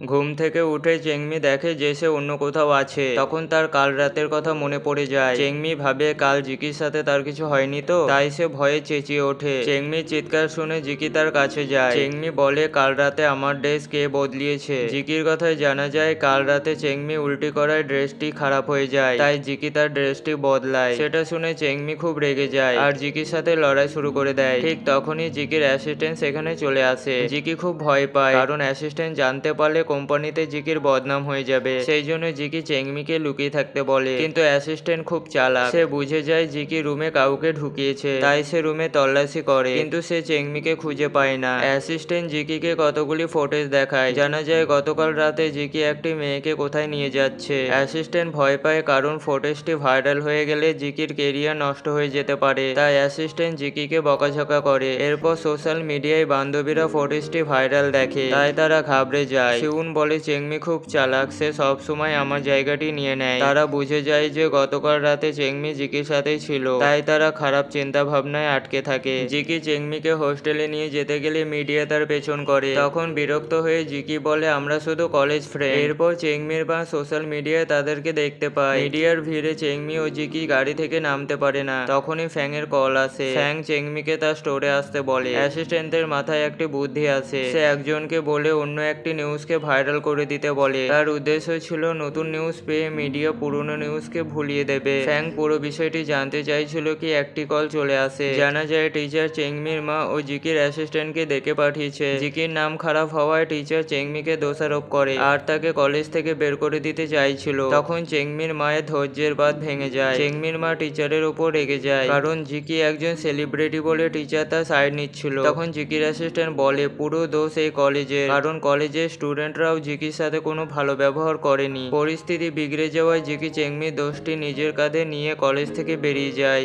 ঘুম থেকে উঠে চেংমি দেখে যে সে অন্য কোথাও আছে। তখন তার কাল রাতের কথা মনে পড়ে যায়। চেংমি ভাবে কাল জিকির সাথে তার কিছু হয়নি তো, তাই সে ভয়ে চেঁচিয়ে ওঠে। চেংমির চিৎকার শুনে জিকি তার কাছে যায়। চেংমি বলে, কাল রাতে আমার ড্রেস কে বদলিয়েছে। জিকির কথায় জানা যায় কাল রাতে চেংমি উল্টি করায় ড্রেসটি খারাপ হয়ে যায়, তাই জিকি তার ড্রেসটি বদলায়। সেটা শুনে চেংমি খুব রেগে যায় আর জিকির সাথে লড়াই শুরু করে দেয়। ঠিক তখনই জিকির অ্যাসিস্ট্যান্ট সেখানে চলে আসে। জিকি খুব ভয় পায়, কারণ অ্যাসিস্ট্যান্ট জানতে পারলে কোম্পানিতে জিকির বদনাম হয়ে যাবে। সেই জন্য জিকি চেংমিকে লুকিয়ে থাকতে বলে, কিন্তু অ্যাসিস্ট্যান্ট খুব চালাক। সে বুঝে যায় জিকি রুমে কাউকে ঢুকিয়েছে, তাই সে রুমে তল্লাশি করে, কিন্তু সে চেংমিকে খুঁজে পায় না। অ্যাসিস্ট্যান্ট জিকিকে কতগুলি ফুটেজ দেখায়। জানা যায় গতকাল রাতে জিকি একটি মেয়েকে কোথায় নিয়ে যাচ্ছে। অ্যাসিস্ট্যান্ট ভয় পায়, কারণ ফুটেজটি ভাইরাল হয়ে গেলে জিকির কেরিয়ার নষ্ট হয়ে যেতে পারে। তাই অ্যাসিস্ট্যান্ট জিকিকে বকাঝকা করে। এরপর সোশ্যাল মিডিয়ায় বান্ধবীরা ফুটেজটি ভাইরাল দেখে, তাই তারা ঘাবড়ে যায়। শিউন বলে চেংমি খুব চালাক, সে সবসময় আমার জায়গাটি নিয়ে নেয়। তারা বুঝে যায় যে গতকাল রাতে চেংমি জিকির সাথেই ছিল, তাই তারা খারাপ চিন্তা ভাবনায় আটকে থাকে। জিকি চেংমিকে হোস্টেলে নিয়ে যেতে গেলে মিডিয়া তার পেছন করে। তখন বিরক্ত হয়ে জিকি বলে, আমরা শুধু কলেজ ফ্রেন্ড। এরপর চেংমির মা সোশ্যাল মিডিয়ায় তাদেরকে দেখতে পায়। মিডিয়ার ভিড়ে চেংমি ও জিকি গাড়ি থেকে নামতে পারে না। তখনই ফ্যাং এর কল আসে। ফ্যাং চেংমিকে তার স্টোরে আসতে বলে। অ্যাসিস্ট্যান্টের মাথায় একটি বুদ্ধি আসে। সে একজনকে বলে অন্য একটি নিউজকে ভাইরাল করে দিতে বলে। তার উদ্দেশ্য ছিল নতুন নিউজ পেয়ে মিডিয়া পুরনো নিউজকে ভুলিয়ে দেবে। ফ্যাং পুরো বিষয়টি জানতে চাইছিল কি একটি কল চলে আসে। জানা যায় টিচার চেংমির মা ও জিকির অ্যাসিস্ট্যান্টকে ডেকে পাঠিয়েছে। জিকির নাম খারাপ হওয়ায় টিচার চেংমিকে দোষারোপ করে আর তাকে কলেজ থেকে বের করে দিতে চাইছিল। তখন চেংমির মায়ের ধৈর্যের বাঁধ ভেঙে যায়। চেংমির মা টিচারের উপর রেগে যায়, কারণ জিকি একজন সেলিব্রিটি বলে টিচার তার সাইড নিচ্ছিল। তখন জিকির অ্যাসিস্ট্যান্ট বলে পুরো দোষ এই কলেজের, কারণ কলেজের স্টুডেন্টরাও জিকির সাথে কোনো ভালো ব্যবহার করেনি। পরিস্থিতি বিগড়ে যাওয়ায় জিকি চেংমির দোষটি নিজের কাঁধে নিয়ে কলেজ থেকে বেরিয়ে যায়।